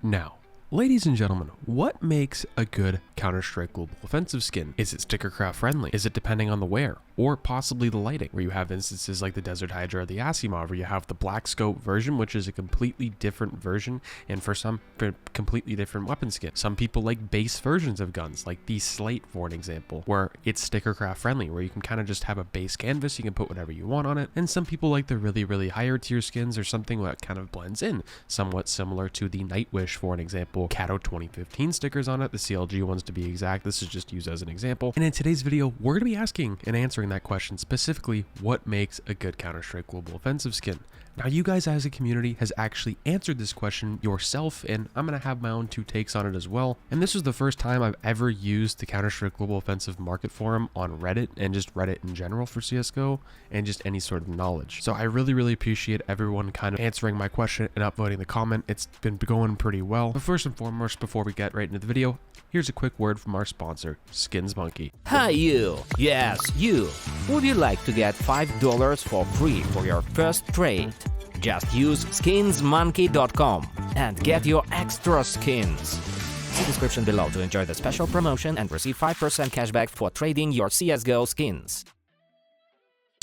Now, ladies and gentlemen, what makes a good Counter-Strike Global Offensive skin? Is it sticker craft friendly? Is it depending on the wear? Or possibly the lighting, where you have instances like the Desert Hydra or the Asimov, where you have the black scope version, which is a completely different version, and for some, completely different weapon skin. Some people like base versions of guns, like the Slate, for an example, where it's sticker craft friendly, where you can kind of just have a base canvas, you can put whatever you want on it, and some people like the really higher tier skins, or something that kind of blends in, somewhat similar to the Nightwish, for an example, Cato 2015 stickers on it, the CLG ones to be exact. This is just used as an example. And in today's video, we're going to be asking and answering that question, specifically what makes a good Counter-Strike Global Offensive skin. Now, you guys as a community has actually answered this question yourself, and I'm going to have my own two takes on it as well. And this was the first time I've ever used the Counter-Strike Global Offensive market forum on Reddit, and just Reddit in general for CSGO, and just any sort of knowledge. So I really appreciate everyone kind of answering my question and upvoting the comment. It's been going pretty well. But first and foremost, before we get right into the video, here's a quick word from our sponsor, Skins Monkey. Hi you! Yes, you! Would you like to get $5 for free for your first trade? Just use skinsmonkey.com and get your extra skins. See description below to enjoy the special promotion and receive 5% cashback for trading your CSGO skins.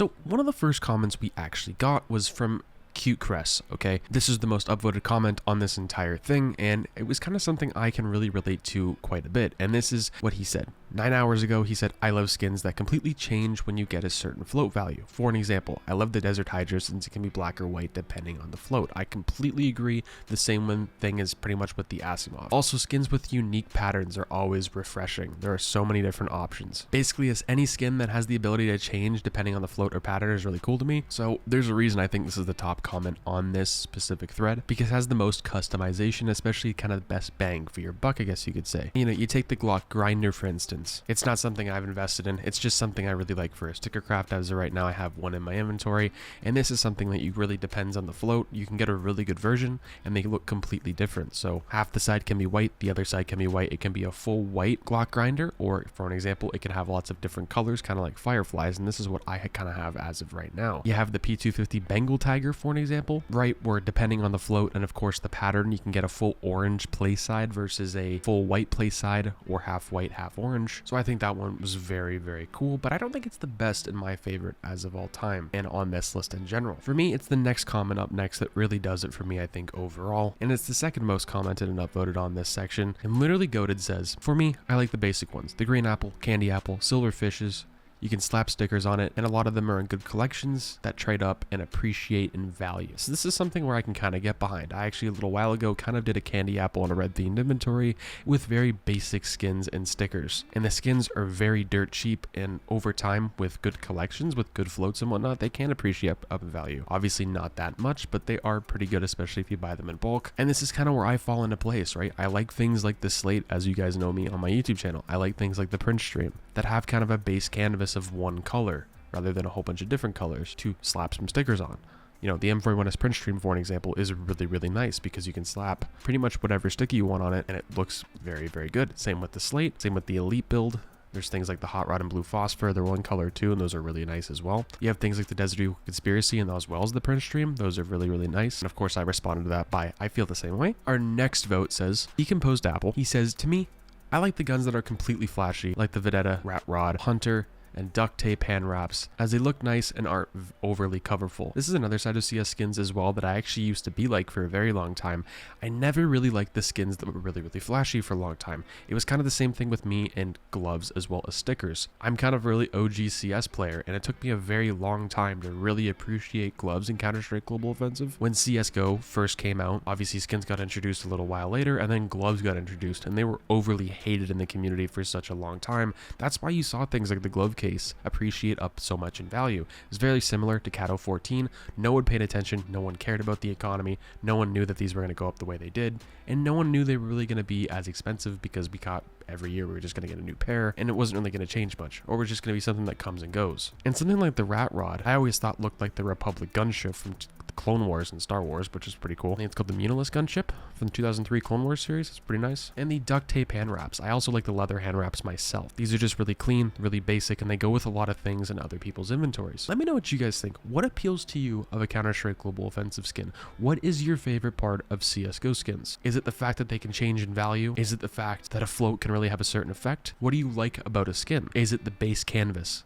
So one of the first comments we actually got was from QnA, okay? This is the most upvoted comment on this entire thing, and it was kind of something I can really relate to quite a bit. And this is what he said. 9 hours ago, he said, I love skins that completely change when you get a certain float value. For an example, I love the Desert Hydra since it can be black or white depending on the float. I completely agree. The same thing is pretty much with the Asimov. Also, skins with unique patterns are always refreshing. There are so many different options. Basically, as any skin that has the ability to change depending on the float or pattern is really cool to me. So there's a reason I think this is the top comment on this specific thread, because it has the most customization, especially kind of the best bang for your buck, I guess you could say. You know, you take the Glock Grinder, for instance. It's not something I've invested in. It's just something I really like for a sticker craft. As of right now, I have one in my inventory, and this is something that you really depends on the float. You can get a really good version, and they look completely different. So half the side can be white, the other side can be white. It can be a full white Glock Grinder, or for an example, it can have lots of different colors, kind of like fireflies, and this is what I kind of have as of right now. You have the P250 Bengal Tiger, for an example, right, where depending on the float and of course the pattern, you can get a full orange play side versus a full white play side, or half white, half orange. So I think that one was very cool, but I don't think it's the best in my favorite as of all time and on this list in general. For me, it's the next comment up next that really does it for me, I think, overall, and it's the second most commented and upvoted on this section. And literally Goated says, for me, I like the basic ones, the green apple, candy apple, silver fishes. You can slap stickers on it, and a lot of them are in good collections that trade up and appreciate in value. So this is something where I can kind of get behind. I actually a little while ago kind of did a candy apple on a red themed inventory with very basic skins and stickers. And the skins are very dirt cheap, and over time with good collections, with good floats and whatnot, they can appreciate up in value. Obviously not that much, but they are pretty good, especially if you buy them in bulk. And this is kind of where I fall into place, right? I like things like the Slate, as you guys know me on my YouTube channel. I like things like the print stream that have kind of a base canvas of one color rather than a whole bunch of different colors to slap some stickers on. You know, the M41S print stream, for an example, is really nice because you can slap pretty much whatever sticker you want on it and it looks very good. Same with the Slate, same with the Elite build. There's things like the Hot Rod and Blue Phosphor, they're one color too, and those are really nice as well. You have things like the Desert Eagle Conspiracy and as well as the print stream. Those are really nice. And of course I responded to that by, I feel the same way. Our next vote says, Decomposed Apple. He says, to me, I like the guns that are completely flashy, like the Vendetta, Rat Rod, Hunter, and duct tape hand wraps, as they look nice and aren't overly coverful. This is another side of CS skins as well that I actually used to be like for a very long time. I never really liked the skins that were really flashy for a long time. It was kind of the same thing with me and gloves as well as stickers. I'm kind of a really OG CS player, and it took me a very long time to really appreciate gloves in Counter-Strike Global Offensive. When CSGO first came out, obviously skins got introduced a little while later, and then gloves got introduced, and they were overly hated in the community for such a long time. That's why you saw things like the glove case appreciate up so much in value. It's very similar to Cato 14. No one paid attention, no one cared about the economy, no one knew that these were going to go up the way they did, and no one knew they were really going to be as expensive because we got every year we were just going to get a new pair and it wasn't really going to change much, or was just going to be something that comes and goes. And something like the Rat Rod, I always thought looked like the Republic gunship from Clone Wars and Star Wars, which is pretty cool. I think it's called the Munilus gunship from the 2003 Clone Wars series. It's pretty nice. And the duct tape hand wraps. I also like the leather hand wraps myself. These are just really clean, really basic, and they go with a lot of things in other people's inventories. Let me know what you guys think. What appeals to you of a Counter-Strike Global Offensive skin? What is your favorite part of CSGO skins? Is it the fact that they can change in value? Is it the fact that a float can really have a certain effect? What do you like about a skin? Is it the base canvas?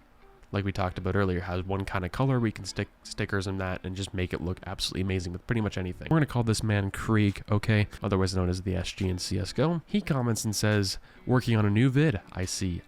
Like we talked about earlier, has one kind of color. We can stick stickers in that and just make it look absolutely amazing with pretty much anything. We're going to call this man Krieg, okay? Otherwise known as the SG in CSGO. He comments and says, working on a new vid. I see.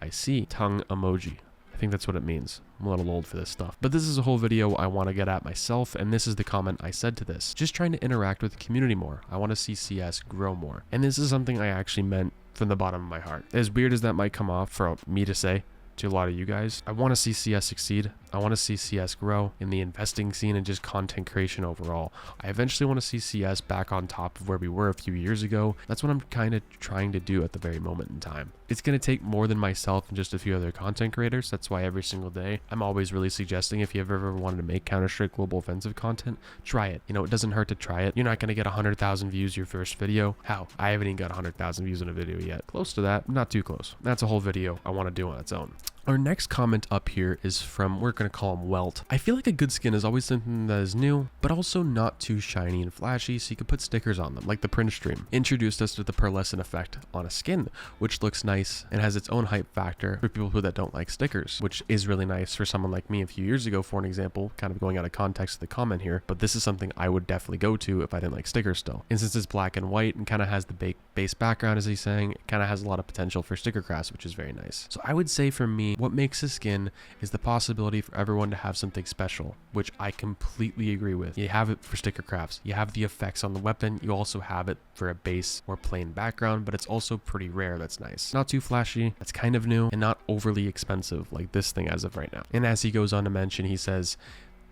Tongue emoji. I think that's what it means. I'm a little old for this stuff. But this is a whole video I want to get at myself, and this is the comment I said to this. Just trying to interact with the community more. I want to see CS grow more. And this is something I actually meant from the bottom of my heart. As weird as that might come off for me to say to a lot of you guys, I want to see CS succeed. I want to see CS grow in the investing scene and just content creation overall. I eventually want to see CS back on top of where we were a few years ago. That's what I'm kind of trying to do at the very moment in time. It's going to take more than myself and just a few other content creators. That's why every single day I'm always really suggesting, if you've ever wanted to make Counter-Strike Global Offensive content, try it. You know, it doesn't hurt to try it. You're not going to get 100,000 views your first video. How? I haven't even got 100,000 views in a video yet. Close to that, not too close. That's a whole video I want to do on its own. Our next comment up here is from, we're going to call him Welt. I feel like a good skin is always something that is new, but also not too shiny and flashy, so you could put stickers on them, like the print stream. Introduced us to the pearlescent effect on a skin, which looks nice and has its own hype factor for people that don't like stickers, which is really nice for someone like me a few years ago, for an example, kind of going out of context of the comment here, but this is something I would definitely go to if I didn't like stickers still. And since it's black and white and kind of has the base background, as he's saying, it kind of has a lot of potential for sticker crafts, which is very nice. So I would say for me, what makes a skin is the possibility for everyone to have something special, which I completely agree with. You have it for sticker crafts, you have the effects on the weapon, you also have it for a base or plain background, but it's also pretty rare. That's nice. Not too flashy, that's kind of new, and not overly expensive like this thing as of right now. And as he goes on to mention, he says,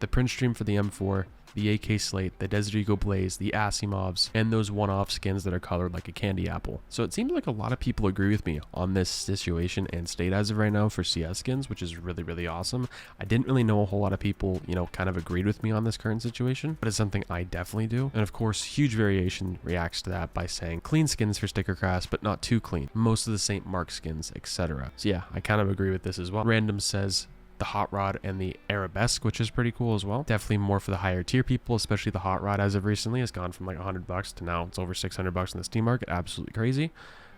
the print stream for the M4, the AK Slate, the Desert Eagle Blaze, the Asimovs, and those one-off skins that are colored like a candy apple. So it seems like a lot of people agree with me on this situation and state as of right now for CS skins, which is really, really awesome. I didn't really know a whole lot of people, you know, kind of agreed with me on this current situation, but it's something I definitely do. And of course, Huge Variation reacts to that by saying clean skins for sticker crafts, but not too clean. Most of the St. Mark skins, etc. So yeah, I kind of agree with this as well. Random says, the Hot Rod and the Arabesque, which is pretty cool as well. Definitely more for the higher tier people, especially the Hot Rod as of recently has gone from like $100 to now it's over $600 in the Steam market. Absolutely crazy.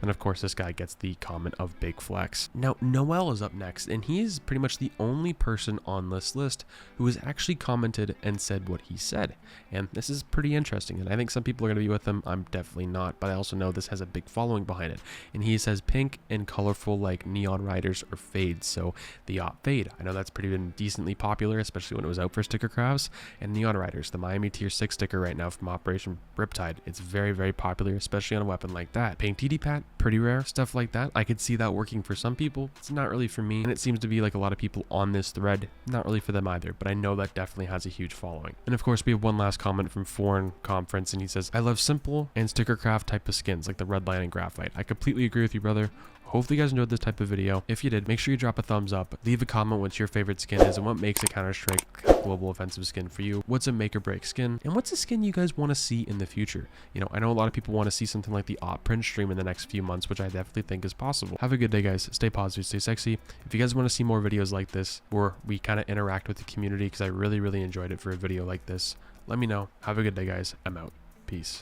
And of course, this guy gets the comment of Big Flex. Now, Noel is up next, and he is pretty much the only person on this list who has actually commented and said what he said. And this is pretty interesting, and I think some people are going to be with him. I'm definitely not, but I also know this has a big following behind it. And he says pink and colorful like Neon Riders or Fades, so the Op Fade. I know that's been decently popular, especially when it was out for sticker crafts. And Neon Riders, the Miami Tier 6 sticker right now from Operation RIPTIDE. It's very, very popular, especially on a weapon like that. Pink TD Pat, pretty rare, stuff like that. I could see that working for some people. It's not really for me, and it seems to be like a lot of people on this thread, not really for them either, but I know that definitely has a huge following. And of course, we have one last comment from Foreign Conference, and he says, I love simple and sticker craft type of skins like the red line and graphite. I completely agree with you, brother. Hopefully you guys enjoyed this type of video. If you did, make sure you drop a thumbs up, leave a comment what your favorite skin is and what makes a Counter-Strike Global Offensive skin for you. What's a make or break skin, and what's a skin you guys want to see in the future? You know, I know a lot of people want to see something like the Op print stream in the next few months, which I definitely think is possible. Have a good day, guys. Stay positive, stay sexy. If you guys want to see more videos like this where we kind of interact with the community, because I really, really enjoyed it for a video like this, let me know. Have a good day, guys. I'm out. Peace.